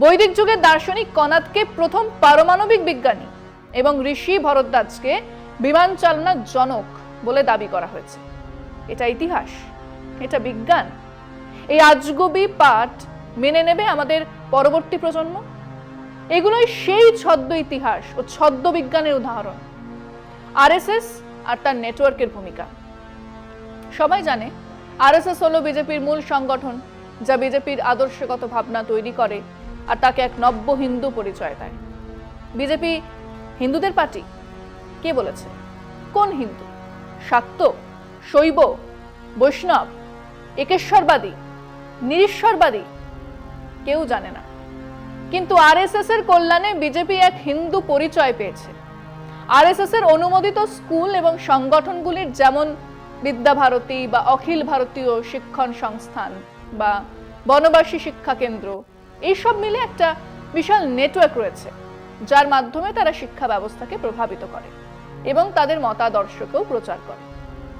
বৈদিক যুগের দার্শনিক কনাদকে প্রথম পারমাণবিক বিজ্ঞানী এবং ঋষি ভরদ্বাজকে বিমান চালনার জনক বলে দাবি করা হয়েছে। এটা ইতিহাস, এটা বিজ্ঞান। এই আজগুবি পাঠ মেনে নেবে আমাদের পরবর্তী প্রজন্ম? এগুলোই সেই ছদ্ম ইতিহাস ও ছদ্ম বিজ্ঞানের উদাহরণ। আরএসএস আর তার নেটওয়ার্কের ভূমিকা। সবাই জানে আরএসএস হলো বিজেপির মূল সংগঠন, যা বিজেপির আদর্শগত ভাবনা তৈরি করে আর তাকে এক নব্য হিন্দু পরিচয় দেয়। বিজেপি হিন্দুদের পার্টি? কে বলেছে? কোন হিন্দু? শাক্ত, শৈব, বৈষ্ণব, একেশ্বরবাদী, নিরীশ্বরবাদী? কেউ জানে না। কিন্তু আরএসএস এর কল্যাণে বিজেপি এক হিন্দু পরিচয় পেয়েছে। আরএসএস এর অনুমোদিত স্কুল এবং সংগঠনগুলির যেমন বিদ্যাভারতী বা অখিল ভারতীয় শিক্ষণ সংস্থান বা বনবাসী শিক্ষা কেন্দ্র, এইসব মিলে একটা বিশাল নেটওয়ার্ক রয়েছে, যার মাধ্যমে তারা শিক্ষা ব্যবস্থাকে প্রভাবিত করে এবং তাদের মতাদর্শকেও প্রচার করে।